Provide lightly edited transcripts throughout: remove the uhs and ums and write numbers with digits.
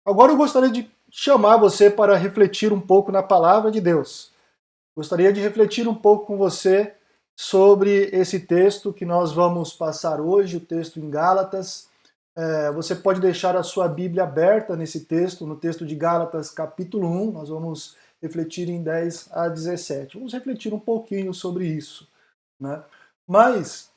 Agora eu gostaria de chamar você para refletir um pouco na palavra de Deus. Gostaria de refletir um pouco com você sobre esse texto que nós vamos passar hoje, o texto em Gálatas. Você pode deixar a sua Bíblia aberta nesse texto, no texto de Gálatas, capítulo 1. Nós vamos refletir em 10 a 17. Vamos refletir um pouquinho sobre isso, né? Mas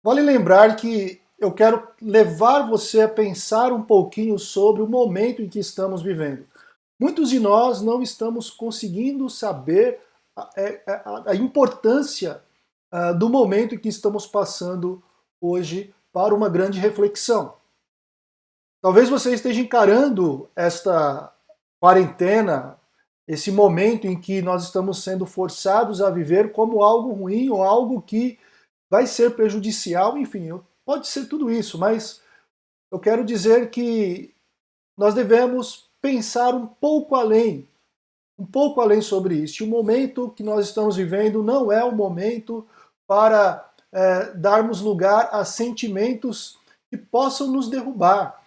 vale lembrar que eu quero levar você a pensar um pouquinho sobre o momento em que estamos vivendo. Muitos de nós não estamos conseguindo saber a importância do momento em que estamos passando hoje para uma grande reflexão. Talvez você esteja encarando esta quarentena, esse momento em que nós estamos sendo forçados a viver como algo ruim ou algo que vai ser prejudicial, enfim, pode ser tudo isso, mas eu quero dizer que nós devemos pensar um pouco além sobre isso. E o momento que nós estamos vivendo não é o momento para darmos lugar a sentimentos que possam nos derrubar.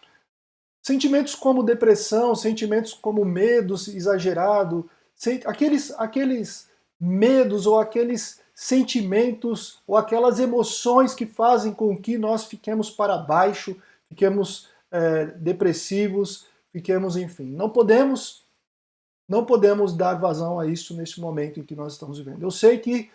Sentimentos como depressão, sentimentos como medo exagerado, aqueles medos ou aqueles sentimentos ou aquelas emoções que fazem com que nós fiquemos para baixo, fiquemos depressivos, fiquemos, enfim. Não podemos dar vazão a isso nesse momento em que nós estamos vivendo. Eu sei que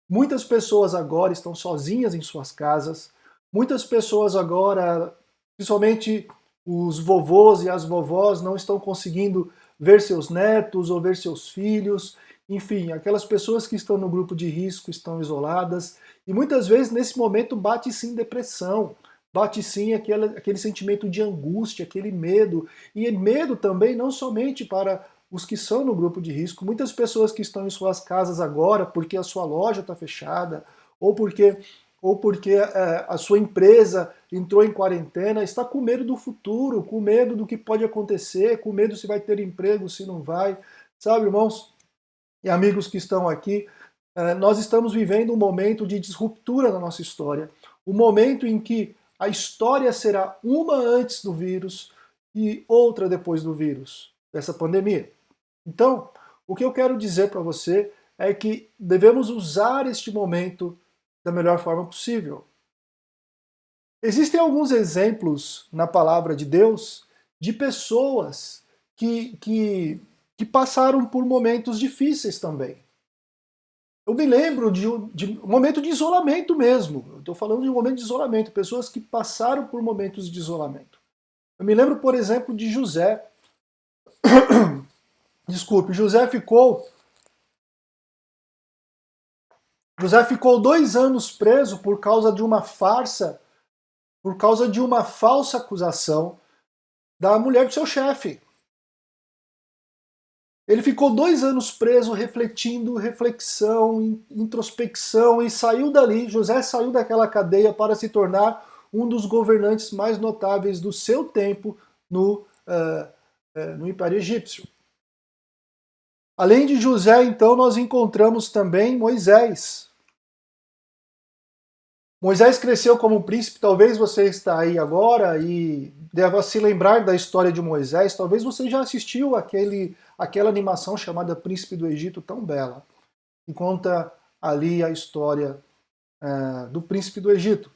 muitas pessoas agora estão sozinhas em suas casas, muitas pessoas agora, principalmente os vovôs e as vovós, não estão conseguindo ver seus netos ou ver seus filhos, enfim, aquelas pessoas que estão no grupo de risco estão isoladas, e muitas vezes nesse momento bate sim depressão, bate sim aquele sentimento de angústia, aquele medo, e medo também não somente para os que são no grupo de risco, muitas pessoas que estão em suas casas agora porque a sua loja está fechada, ou porque a sua empresa entrou em quarentena, está com medo do futuro, com medo do que pode acontecer, com medo se vai ter emprego, se não vai. Sabe, irmãos e amigos que estão aqui, nós estamos vivendo um momento de disruptura na nossa história. Um momento em que a história será uma antes do vírus e outra depois do vírus, dessa pandemia. Então, o que eu quero dizer para você é que devemos usar este momento da melhor forma possível. Existem alguns exemplos na palavra de Deus de pessoas que passaram por momentos difíceis também. Eu me lembro de um momento de isolamento mesmo. Eu estou falando de um momento de isolamento, pessoas que passaram por momentos de isolamento. Eu me lembro, por exemplo, de José. Desculpe, José ficou 2 anos preso por causa de uma farsa, por causa de uma falsa acusação da mulher do seu chefe. Ele ficou 2 anos preso, refletindo, reflexão, introspecção, e saiu dali. José saiu daquela cadeia para se tornar um dos governantes mais notáveis do seu tempo no Império Egípcio. Além de José, então, nós encontramos também Moisés. Moisés cresceu como príncipe, talvez você está aí agora e deva se lembrar da história de Moisés, talvez você já assistiu aquela animação chamada Príncipe do Egito, tão bela, que conta ali a história do príncipe do Egito,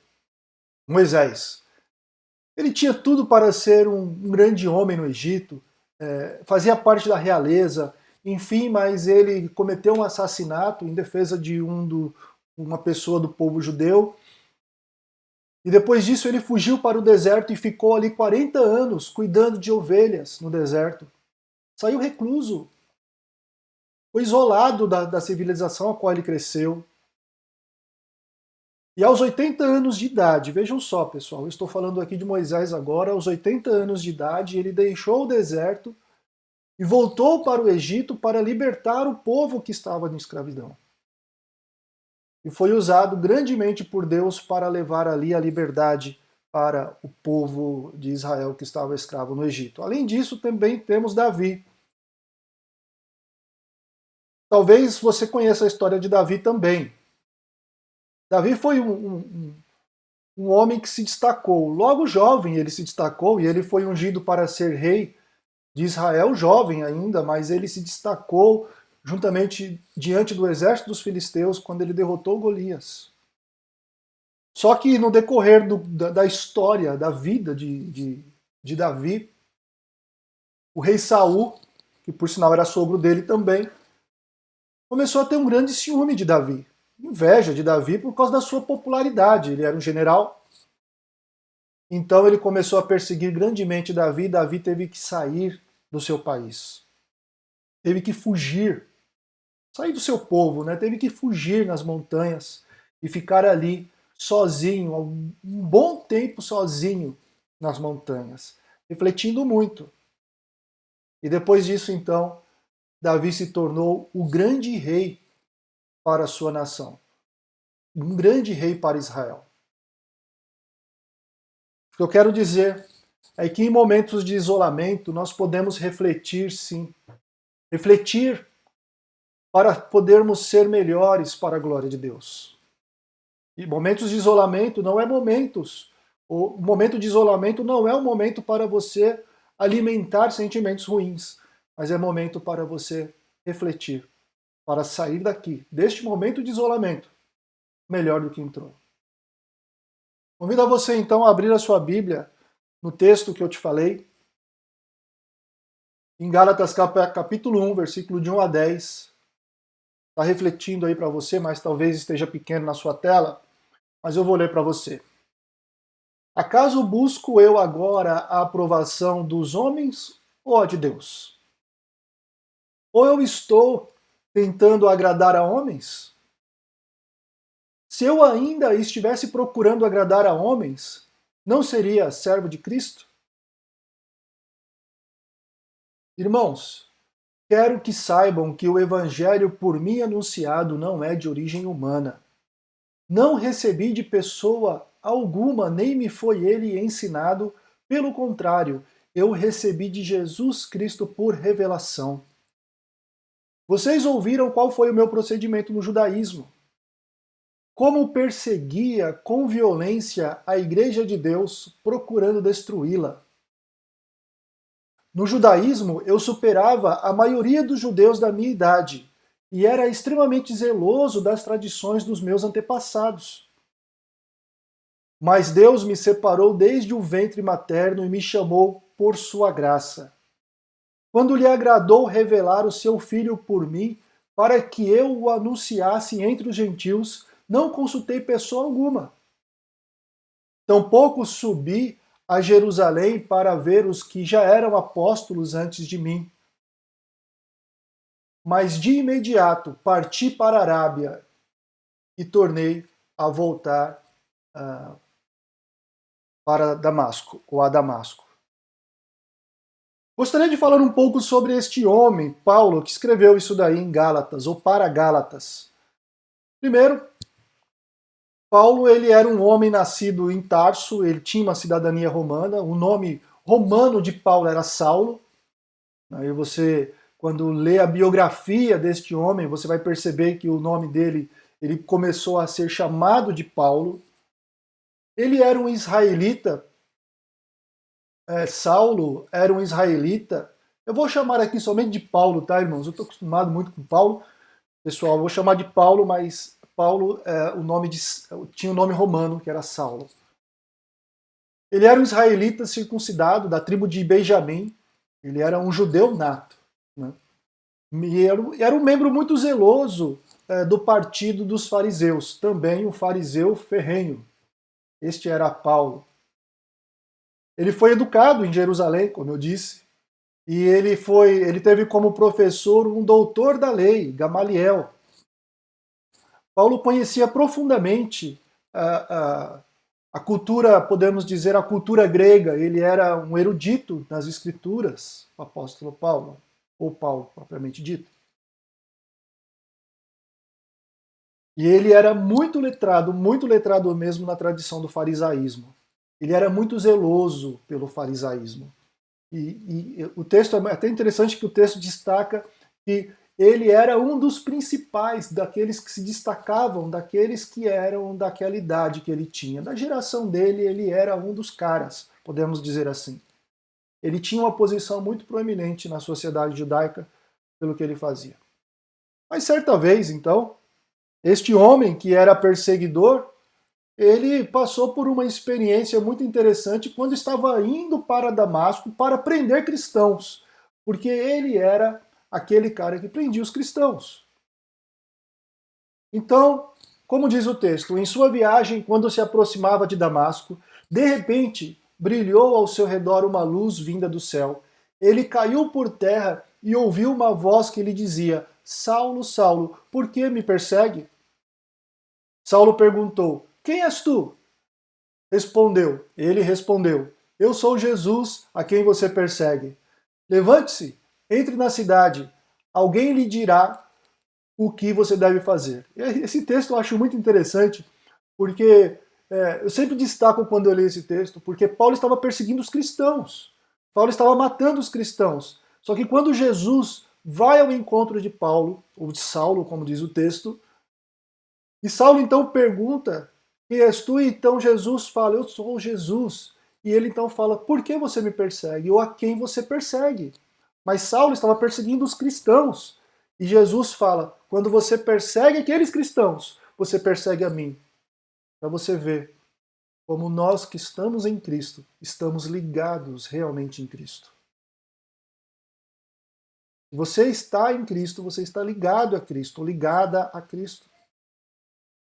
Moisés. Ele tinha tudo para ser um grande homem no Egito, fazia parte da realeza, enfim, mas ele cometeu um assassinato em defesa de uma pessoa do povo judeu. E depois disso ele fugiu para o deserto e ficou ali 40 anos cuidando de ovelhas no deserto. Saiu recluso. Foi isolado da civilização a qual ele cresceu. E aos 80 anos de idade, vejam só pessoal, eu estou falando aqui de Moisés agora, aos 80 anos de idade ele deixou o deserto e voltou para o Egito para libertar o povo que estava na escravidão. E foi usado grandemente por Deus para levar ali a liberdade para o povo de Israel que estava escravo no Egito. Além disso, também temos Davi. Talvez você conheça a história de Davi também. Davi foi um homem que se destacou. Logo jovem ele se destacou e ele foi ungido para ser rei de Israel, jovem ainda, mas ele se destacou juntamente diante do exército dos filisteus quando ele derrotou Golias. Só que no decorrer da história, da vida de Davi, o rei Saul, que por sinal era sogro dele também, começou a ter um grande ciúme de Davi, inveja de Davi por causa da sua popularidade. Ele era um general, então ele começou a perseguir grandemente Davi. Davi teve que sair do seu país, teve que fugir, sair do seu povo, né? Teve que fugir nas montanhas e ficar ali sozinho, um bom tempo sozinho nas montanhas, refletindo muito. E depois disso, então, Davi se tornou o grande rei para a sua nação, um grande rei para Israel. O que eu quero dizer é que em momentos de isolamento nós podemos refletir, sim, refletir para podermos ser melhores para a glória de Deus. E momentos de isolamento não é momentos, o momento de isolamento não é um momento para você alimentar sentimentos ruins, mas é momento para você refletir, para sair daqui, deste momento de isolamento, melhor do que entrou. Convido a você então a abrir a sua Bíblia no texto que eu te falei, em Gálatas capítulo 1, versículo de 1 a 10. Está refletindo aí para você, mas talvez esteja pequeno na sua tela, mas eu vou ler para você. Acaso busco eu agora a aprovação dos homens ou a de Deus? Ou eu estou tentando agradar a homens? Se eu ainda estivesse procurando agradar a homens, não seria servo de Cristo? Irmãos, quero que saibam que o evangelho por mim anunciado não é de origem humana. Não recebi de pessoa alguma, nem me foi ele ensinado, pelo contrário, eu recebi de Jesus Cristo por revelação. Vocês ouviram qual foi o meu procedimento no judaísmo? Como perseguia com violência a Igreja de Deus, procurando destruí-la. No judaísmo, eu superava a maioria dos judeus da minha idade e era extremamente zeloso das tradições dos meus antepassados. Mas Deus me separou desde o ventre materno e me chamou por sua graça. Quando lhe agradou revelar o seu Filho por mim, para que eu o anunciasse entre os gentios, não consultei pessoa alguma. Tampouco subi a Jerusalém para ver os que já eram apóstolos antes de mim. Mas de imediato parti para a Arábia e tornei a voltar para Damasco, ou a Damasco. Gostaria de falar um pouco sobre este homem, Paulo, que escreveu isso daí em Gálatas, ou para Gálatas. Primeiro, Paulo ele era um homem nascido em Tarso, ele tinha uma cidadania romana, o nome romano de Paulo era Saulo. Aí você, quando lê a biografia deste homem, você vai perceber que o nome dele ele começou a ser chamado de Paulo. Ele era um israelita, Saulo era um israelita. Eu vou chamar aqui somente de Paulo, tá, irmãos? Eu estou acostumado muito com Paulo. Pessoal, eu vou chamar de Paulo, mas Paulo tinha um nome romano, que era Saulo. Ele era um israelita circuncidado, da tribo de Benjamim. Ele era um judeu nato. Né? E era um membro muito zeloso do partido dos fariseus. Também um fariseu ferrenho. Este era Paulo. Ele foi educado em Jerusalém, como eu disse, e ele teve como professor um doutor da lei, Gamaliel. Paulo conhecia profundamente a cultura, podemos dizer, a cultura grega. Ele era um erudito nas escrituras, o apóstolo Paulo, ou Paulo propriamente dito. E ele era muito letrado mesmo na tradição do farisaísmo. Ele era muito zeloso pelo farisaísmo. E o texto é até interessante que o texto destaca que ele era um dos principais, daqueles que se destacavam, daqueles que eram daquela idade que ele tinha. Da geração dele, ele era um dos caras, podemos dizer assim. Ele tinha uma posição muito proeminente na sociedade judaica pelo que ele fazia. Mas certa vez, então, este homem que era perseguidor, ele passou por uma experiência muito interessante quando estava indo para Damasco para prender cristãos, porque ele era aquele cara que prendia os cristãos. Então, como diz o texto, em sua viagem, quando se aproximava de Damasco, de repente brilhou ao seu redor uma luz vinda do céu. Ele caiu por terra e ouviu uma voz que lhe dizia: Saulo, Saulo, por que me persegue? Saulo perguntou: Quem és tu? Ele respondeu: Eu sou Jesus, a quem você persegue. Levante-se, entre na cidade, alguém lhe dirá o que você deve fazer. Esse texto eu acho muito interessante, porque eu sempre destaco quando eu leio esse texto, porque Paulo estava perseguindo os cristãos. Paulo estava matando os cristãos. Só que quando Jesus vai ao encontro de Paulo, ou de Saulo, como diz o texto, e Saulo então pergunta: Quem és tu? E então Jesus fala: Eu sou Jesus. E ele então fala: Por que você me persegue? Ou a quem você persegue? Mas Saulo estava perseguindo os cristãos. E Jesus fala: Quando você persegue aqueles cristãos, você persegue a mim. Para você ver como nós que estamos em Cristo, estamos ligados realmente em Cristo. Se você está em Cristo, você está ligado a Cristo, ligada a Cristo.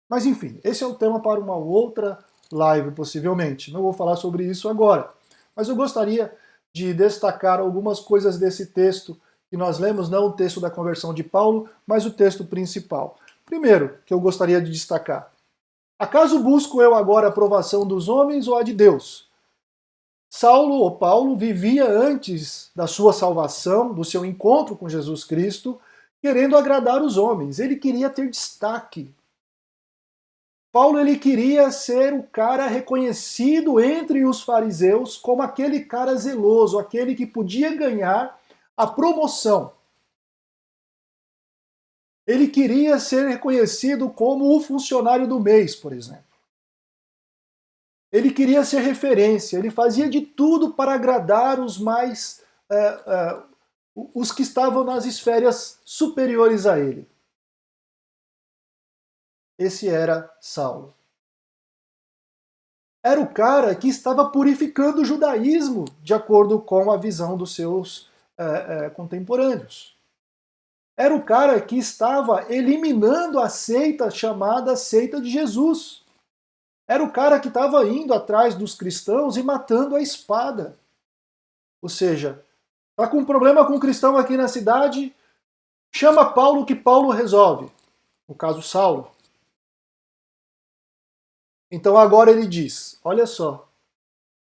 Mas enfim, esse é o tema para uma outra live, possivelmente. Não vou falar sobre isso agora. Mas eu gostaria de destacar algumas coisas desse texto que nós lemos, não o texto da conversão de Paulo, mas o texto principal. Primeiro, que eu gostaria de destacar: acaso busco eu agora a aprovação dos homens ou a de Deus? Saulo ou Paulo vivia antes da sua salvação, do seu encontro com Jesus Cristo, querendo agradar os homens. Ele queria ter destaque. Paulo ele queria ser o cara reconhecido entre os fariseus como aquele cara zeloso, aquele que podia ganhar a promoção. Ele queria ser reconhecido como o funcionário do mês, por exemplo. Ele queria ser referência, ele fazia de tudo para agradar os mais os que estavam nas esferas superiores a ele. Esse era Saulo. Era o cara que estava purificando o judaísmo, de acordo com a visão dos seus contemporâneos. Era o cara que estava eliminando a seita chamada Seita de Jesus. Era o cara que estava indo atrás dos cristãos e matando a espada. Ou seja, está com um problema com um cristão aqui na cidade, chama Paulo que Paulo resolve. No caso, Saulo. Então agora ele diz, olha só,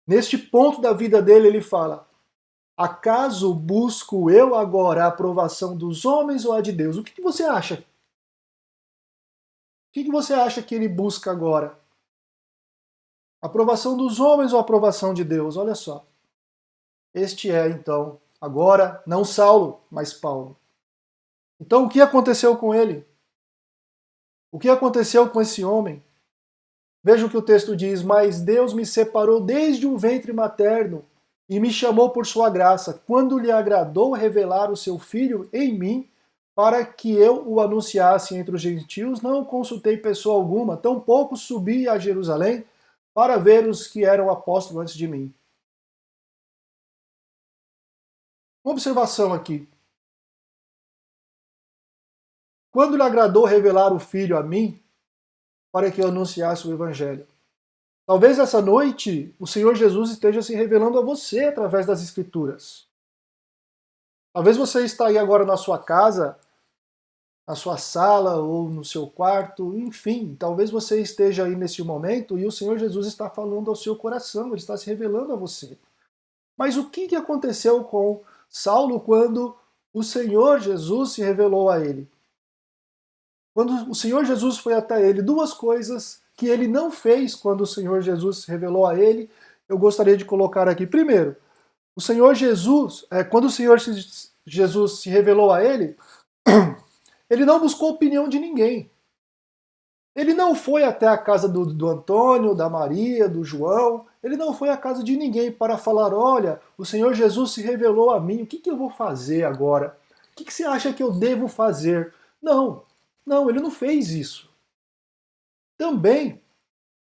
neste ponto da vida dele ele fala: acaso busco eu agora a aprovação dos homens ou a de Deus? O que você acha? O que você acha que ele busca agora? Aprovação dos homens ou aprovação de Deus? Olha só. Este é, então, agora, não Saulo, mas Paulo. Então, o que aconteceu com ele? O que aconteceu com esse homem? Veja o que o texto diz: Mas Deus me separou desde o ventre materno e me chamou por sua graça, quando lhe agradou revelar o seu Filho em mim, para que eu o anunciasse entre os gentios. Não consultei pessoa alguma, tampouco subi a Jerusalém para ver os que eram apóstolos antes de mim. Uma observação aqui. Quando lhe agradou revelar o Filho a mim, para que eu anunciasse o Evangelho. Talvez essa noite o Senhor Jesus esteja se revelando a você através das Escrituras. Talvez você está aí agora na sua casa, na sua sala ou no seu quarto, enfim, talvez você esteja aí nesse momento e o Senhor Jesus está falando ao seu coração, ele está se revelando a você. Mas o que aconteceu com Saulo quando o Senhor Jesus se revelou a ele? Quando o Senhor Jesus foi até ele, duas coisas que ele não fez quando o Senhor Jesus se revelou a ele, eu gostaria de colocar aqui. Primeiro, o Senhor Jesus, quando o Senhor Jesus se revelou a ele, Ele não buscou a opinião de ninguém. Ele não foi até a casa do Antônio, da Maria, do João. Ele não foi à casa de ninguém para falar: olha, o Senhor Jesus se revelou a mim, o que eu vou fazer agora? O que você acha que eu devo fazer? Não, não, ele não fez isso. Também,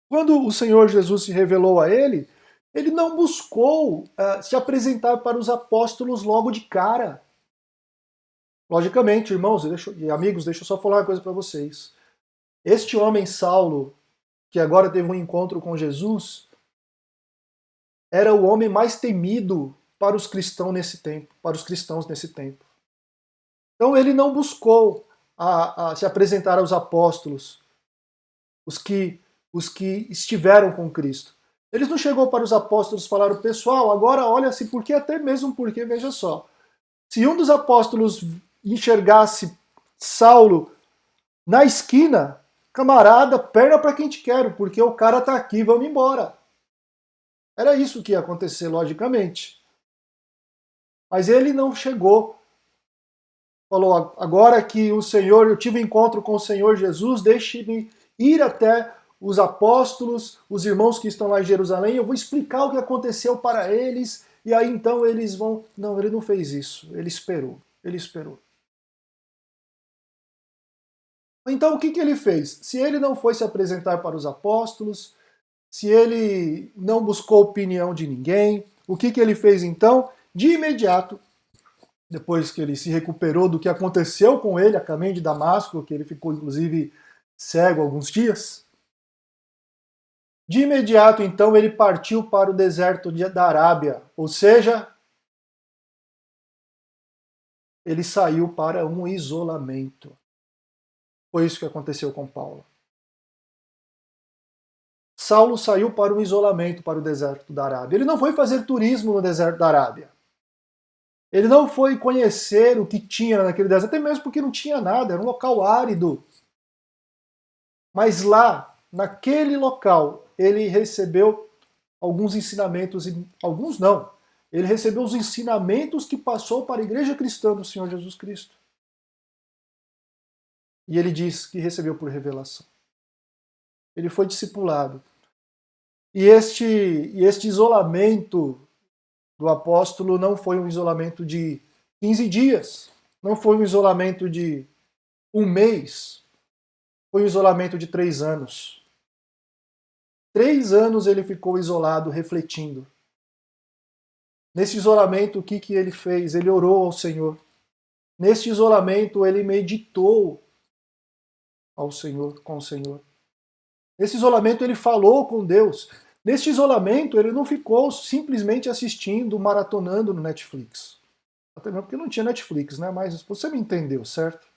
quando o Senhor Jesus se revelou a ele não buscou se apresentar para os apóstolos logo de cara. Logicamente, irmãos e amigos, deixa eu só falar uma coisa para vocês. Este homem Saulo, que agora teve um encontro com Jesus, era o homem mais temido para os cristãos nesse tempo, para os cristãos nesse tempo. Então ele não buscou a se apresentar aos apóstolos, os que, os que estiveram com Cristo. Eles não chegou para os apóstolos e falaram: pessoal, agora olha-se porque, até mesmo porque, veja só, se um dos apóstolos enxergasse Saulo na esquina, camarada, perna para quem te quero, porque o cara tá aqui, vamos embora. Era isso que ia acontecer, logicamente. Mas ele não chegou. Falou: agora que o Senhor, eu tive encontro com o Senhor Jesus, deixe-me ir até os apóstolos, os irmãos que estão lá em Jerusalém, eu vou explicar o que aconteceu para eles, e aí então eles vão... Não, ele não fez isso, ele esperou, ele esperou. Então o que ele fez? Se ele não foi se apresentar para os apóstolos, se ele não buscou opinião de ninguém, o que ele fez então? De imediato, depois que ele se recuperou do que aconteceu com ele a caminho de Damasco, que ele ficou inclusive cego alguns dias, de imediato então ele partiu para o deserto da Arábia, ou seja, ele saiu para um isolamento. Foi isso que aconteceu com Paulo. Saulo saiu para um isolamento, para o deserto da Arábia. Ele não foi fazer turismo no deserto da Arábia. Ele não foi conhecer o que tinha naquele deserto, até mesmo porque não tinha nada, era um local árido. Mas lá, naquele local, ele recebeu alguns ensinamentos, e alguns não. Ele recebeu os ensinamentos que passou para a igreja cristã do Senhor Jesus Cristo. E ele diz que recebeu por revelação. Ele foi discipulado. E este isolamento do apóstolo não foi um isolamento de 15 dias, não foi um isolamento de um mês, foi um isolamento de 3 anos. 3 anos ele ficou isolado, refletindo. Nesse isolamento, o que ele fez? Ele orou ao Senhor. Neste isolamento, ele meditou ao Senhor, com o Senhor. Nesse isolamento, ele falou com Deus. Neste isolamento, ele não ficou simplesmente assistindo, maratonando no Netflix. Até mesmo porque não tinha Netflix, né? Mas você me entendeu, certo?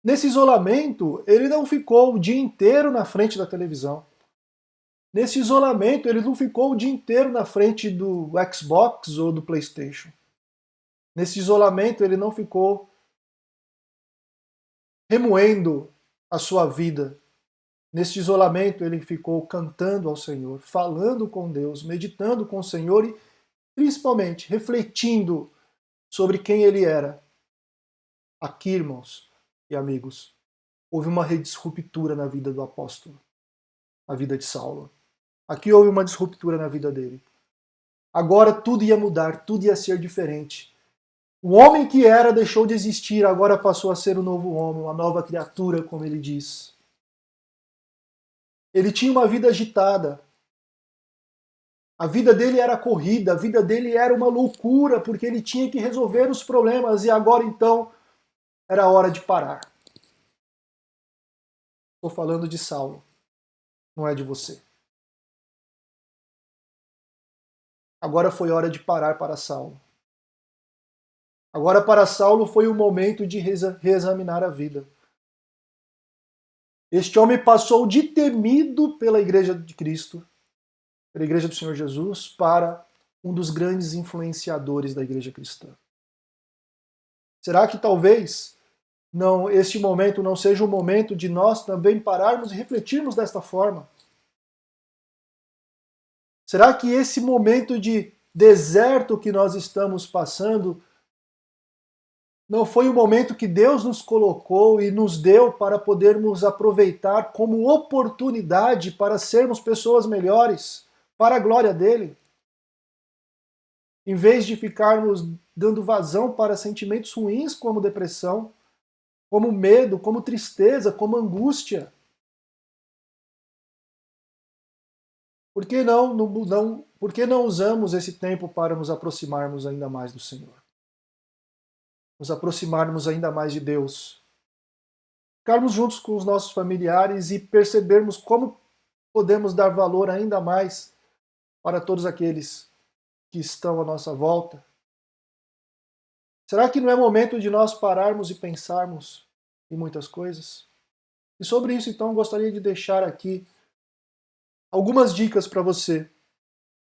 Nesse isolamento, ele não ficou o dia inteiro na frente da televisão. Nesse isolamento, ele não ficou o dia inteiro na frente do Xbox ou do PlayStation. Nesse isolamento, ele não ficou remoendo a sua vida. Nesse isolamento, ele ficou cantando ao Senhor, falando com Deus, meditando com o Senhor e, principalmente, refletindo sobre quem ele era. Aqui, irmãos e amigos, houve uma disruptura na vida do apóstolo, na vida de Saulo. Aqui houve uma disruptura na vida dele. Agora tudo ia mudar, tudo ia ser diferente. O homem que era deixou de existir, agora passou a ser um novo homem, uma nova criatura, como ele diz. Ele tinha uma vida agitada. A vida dele era corrida, a vida dele era uma loucura, porque ele tinha que resolver os problemas e agora então era hora de parar. Estou falando de Saulo, não é de você. Agora foi hora de parar para Saulo. Agora para Saulo foi o momento de reexaminar a vida. Este homem passou de temido pela igreja de Cristo, pela igreja do Senhor Jesus, para um dos grandes influenciadores da igreja cristã. Será que talvez este momento não seja o momento de nós também pararmos e refletirmos desta forma? Será que esse momento de deserto que nós estamos passando Não foi o momento que Deus nos colocou e nos deu para podermos aproveitar como oportunidade para sermos pessoas melhores, para a glória dele. Em vez de ficarmos dando vazão para sentimentos ruins como depressão, como medo, como tristeza, como angústia. Por que não usamos esse tempo para nos aproximarmos ainda mais do Senhor? Nos aproximarmos ainda mais de Deus. Ficarmos juntos com os nossos familiares e percebermos como podemos dar valor ainda mais para todos aqueles que estão à nossa volta. Será que não é momento de nós pararmos e pensarmos em muitas coisas? E sobre isso, então, gostaria de deixar aqui algumas dicas para você,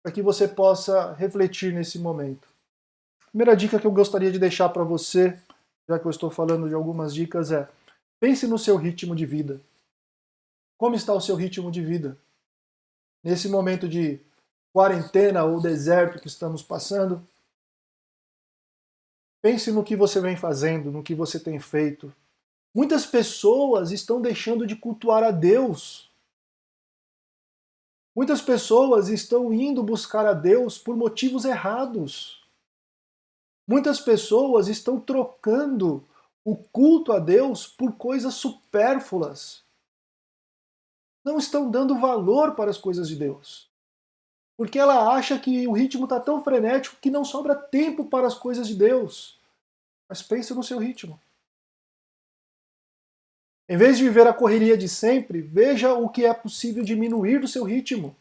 para que você possa refletir nesse momento. A primeira dica que eu gostaria de deixar para você, já que eu estou falando de algumas dicas, é: pense no seu ritmo de vida. Como está o seu ritmo de vida? Nesse momento de quarentena ou deserto que estamos passando, pense no que você vem fazendo, no que você tem feito. Muitas pessoas estão deixando de cultuar a Deus. Muitas pessoas estão indo buscar a Deus por motivos errados. Muitas pessoas estão trocando o culto a Deus por coisas supérfluas. Não estão dando valor para as coisas de Deus. Porque ela acha que o ritmo está tão frenético que não sobra tempo para as coisas de Deus. Mas pense no seu ritmo. Em vez de viver a correria de sempre, veja o que é possível diminuir do seu ritmo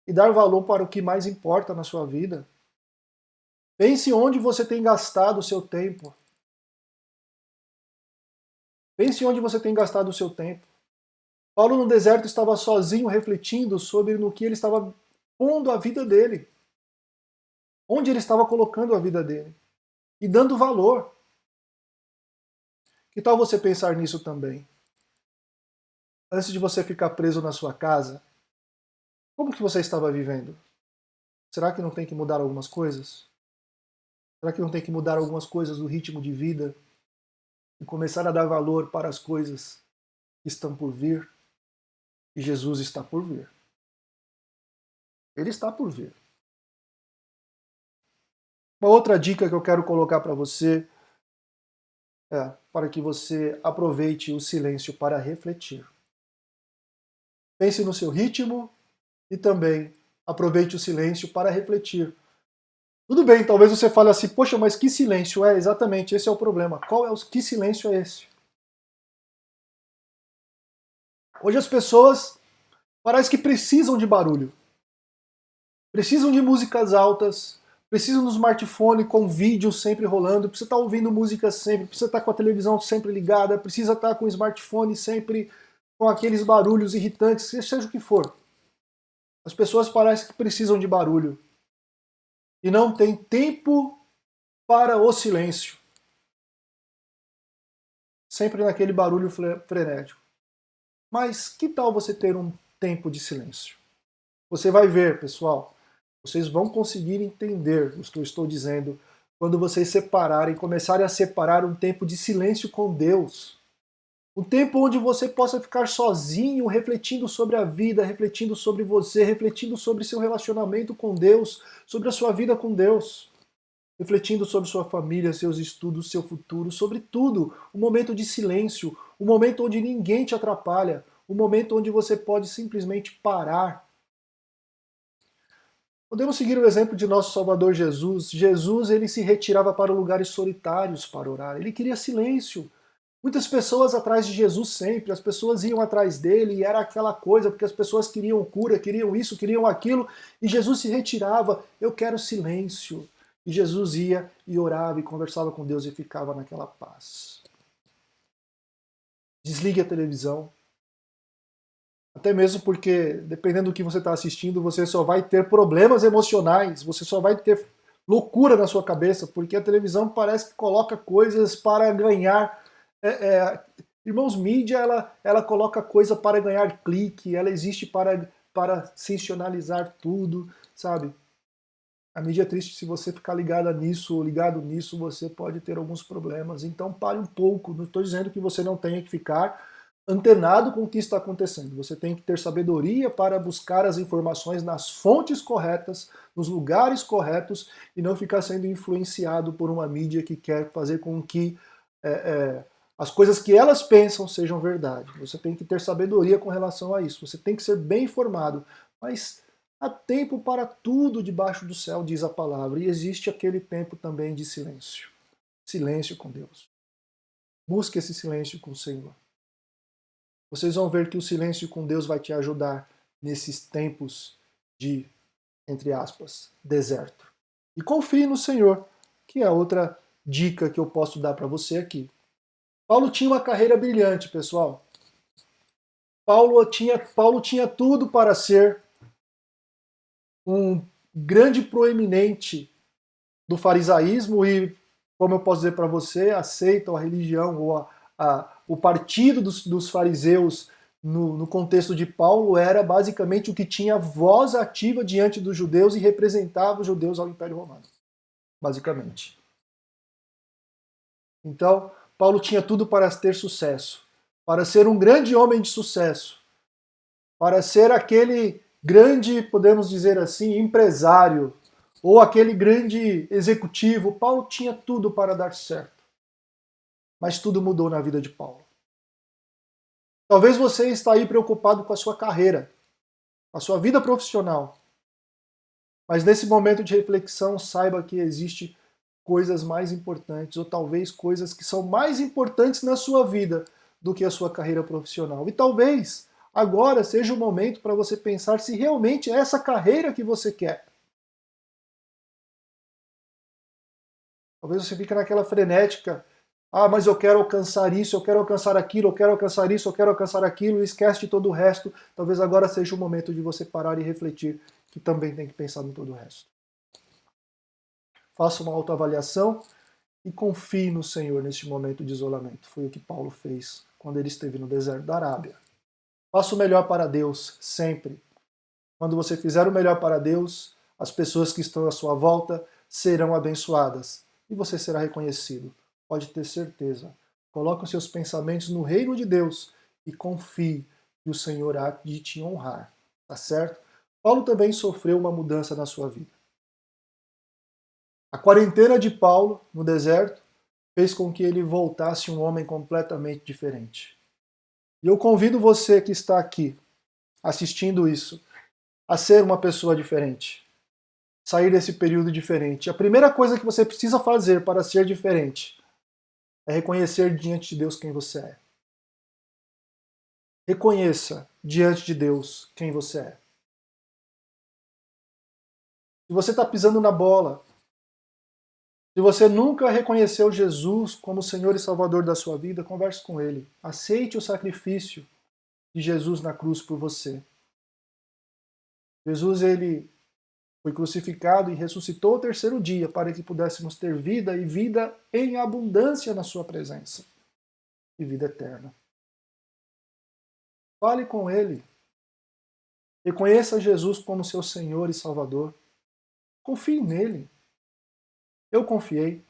e dar valor para o que mais importa na sua vida. Pense onde você tem gastado o seu tempo. Pense onde você tem gastado o seu tempo. Paulo no deserto estava sozinho refletindo sobre no que ele estava pondo a vida dele. Onde ele estava colocando a vida dele. E dando valor. Que tal você pensar nisso também? Antes de você ficar preso na sua casa, como que você estava vivendo? Será que não tem que mudar algumas coisas? Será que não tem que mudar algumas coisas do ritmo de vida e começar a dar valor para as coisas que estão por vir? E Jesus está por vir. Ele está por vir. Uma outra dica que eu quero colocar para você é para que você aproveite o silêncio para refletir. Pense no seu ritmo e também aproveite o silêncio para refletir. Tudo bem, talvez você fale assim: poxa, mas que silêncio é? Exatamente, esse é o problema. Que silêncio é esse? Hoje as pessoas parece que precisam de barulho. Precisam de músicas altas, precisam do smartphone com vídeo sempre rolando, precisa estar ouvindo música sempre, precisa estar com a televisão sempre ligada, precisa estar com o smartphone sempre com aqueles barulhos irritantes, seja o que for. As pessoas parecem que precisam de barulho e não tem tempo para o silêncio. Sempre naquele barulho frenético. Mas que tal você ter um tempo de silêncio? Você vai ver, pessoal, vocês vão conseguir entender o que eu estou dizendo quando vocês separarem, começarem a separar um tempo de silêncio com Deus. Um tempo onde você possa ficar sozinho, refletindo sobre a vida, refletindo sobre você, refletindo sobre seu relacionamento com Deus, sobre a sua vida com Deus. Refletindo sobre sua família, seus estudos, seu futuro, sobre tudo. Um momento de silêncio, um momento onde ninguém te atrapalha, um momento onde você pode simplesmente parar. Podemos seguir o exemplo de nosso Salvador Jesus. Jesus, ele se retirava para lugares solitários para orar. Ele queria silêncio. Muitas pessoas atrás de Jesus sempre, as pessoas iam atrás dele e era aquela coisa, porque as pessoas queriam cura, queriam isso, queriam aquilo, e Jesus se retirava. Eu quero silêncio. E Jesus ia e orava e conversava com Deus e ficava naquela paz. Desligue a televisão. Até mesmo porque, dependendo do que você está assistindo, você só vai ter problemas emocionais, você só vai ter loucura na sua cabeça, porque a televisão parece que coloca coisas para ganhar. Irmãos, mídia, ela coloca coisa para ganhar clique, ela existe para sensacionalizar tudo, sabe? A mídia é triste, se você ficar ligado nisso ou ligado nisso, você pode ter alguns problemas. Então pare um pouco, não estou dizendo que você não tenha que ficar antenado com o que está acontecendo. Você tem que ter sabedoria para buscar as informações nas fontes corretas, nos lugares corretos, e não ficar sendo influenciado por uma mídia que quer fazer com que as coisas que elas pensam sejam verdade. Você tem que ter sabedoria com relação a isso. Você tem que ser bem informado. Mas há tempo para tudo debaixo do céu, diz a palavra. E existe aquele tempo também de silêncio. Silêncio com Deus. Busque esse silêncio com o Senhor. Vocês vão ver que o silêncio com Deus vai te ajudar nesses tempos de, entre aspas, deserto. E confie no Senhor, que é outra dica que eu posso dar para você aqui. Paulo tinha uma carreira brilhante, pessoal. Paulo tinha tudo para ser um grande proeminente do farisaísmo e, como eu posso dizer para você, aceita a religião ou o partido dos fariseus no contexto de Paulo era basicamente o que tinha voz ativa diante dos judeus e representava os judeus ao Império Romano, basicamente. Então, Paulo tinha tudo para ter sucesso, para ser um grande homem de sucesso, para ser aquele grande, podemos dizer assim, empresário, ou aquele grande executivo. Paulo tinha tudo para dar certo. Mas tudo mudou na vida de Paulo. Talvez você está aí preocupado com a sua carreira, com a sua vida profissional. Mas nesse momento de reflexão, saiba que existe coisas mais importantes, ou talvez coisas que são mais importantes na sua vida do que a sua carreira profissional. E talvez agora seja o momento para você pensar se realmente é essa carreira que você quer. Talvez você fique naquela frenética, mas eu quero alcançar isso, eu quero alcançar aquilo, eu quero alcançar isso, eu quero alcançar aquilo, e esquece de todo o resto. Talvez agora seja o momento de você parar e refletir que também tem que pensar em todo o resto. Faça uma autoavaliação e confie no Senhor neste momento de isolamento. Foi o que Paulo fez quando ele esteve no deserto da Arábia. Faça o melhor para Deus, sempre. Quando você fizer o melhor para Deus, as pessoas que estão à sua volta serão abençoadas e você será reconhecido. Pode ter certeza. Coloque os seus pensamentos no reino de Deus e confie que o Senhor há de te honrar. Tá certo? Paulo também sofreu uma mudança na sua vida. A quarentena de Paulo no deserto fez com que ele voltasse um homem completamente diferente. E eu convido você que está aqui assistindo isso a ser uma pessoa diferente. Sair desse período diferente. A primeira coisa que você precisa fazer para ser diferente é reconhecer diante de Deus quem você é. Reconheça diante de Deus quem você é. Se você está pisando na bola, se você nunca reconheceu Jesus como Senhor e Salvador da sua vida, converse com Ele. Aceite o sacrifício de Jesus na cruz por você. Jesus, ele foi crucificado e ressuscitou ao terceiro dia para que pudéssemos ter vida e vida em abundância na sua presença. E vida eterna. Fale com Ele. Reconheça Jesus como seu Senhor e Salvador. Confie nele. Eu confiei.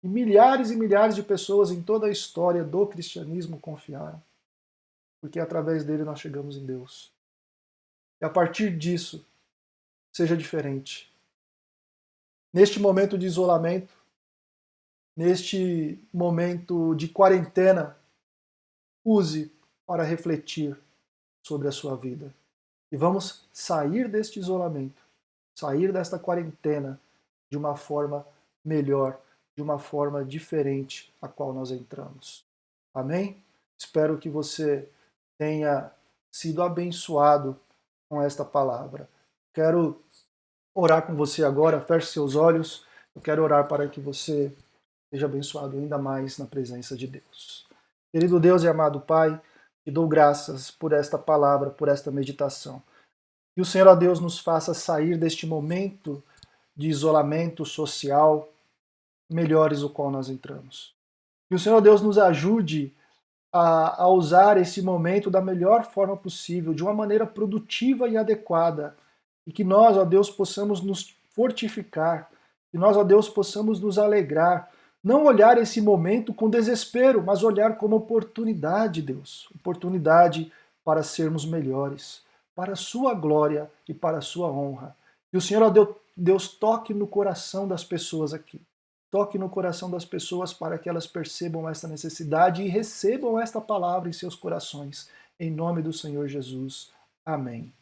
E milhares de pessoas em toda a história do cristianismo confiaram. Porque através dele nós chegamos em Deus. E a partir disso, seja diferente. Neste momento de isolamento, neste momento de quarentena, use para refletir sobre a sua vida. E vamos sair deste isolamento, sair desta quarentena de uma forma melhor, de uma forma diferente a qual nós entramos. Amém? Espero que você tenha sido abençoado com esta palavra. Quero orar com você agora, feche seus olhos. Eu quero orar para que você seja abençoado ainda mais na presença de Deus. Querido Deus e amado Pai, te dou graças por esta palavra, por esta meditação. Que o Senhor, ó Deus, nos faça sair deste momento de isolamento social, melhores o qual nós entramos. Que o Senhor, ó Deus, nos ajude a usar esse momento da melhor forma possível, de uma maneira produtiva e adequada. E que nós, ó Deus, possamos nos fortificar, que nós, ó Deus, possamos nos alegrar, não olhar esse momento com desespero, mas olhar como oportunidade, Deus, oportunidade para sermos melhores, para a sua glória e para a sua honra. Que o Senhor, ó Deus, toque no coração das pessoas aqui. Toque no coração das pessoas para que elas percebam esta necessidade e recebam esta palavra em seus corações. Em nome do Senhor Jesus. Amém.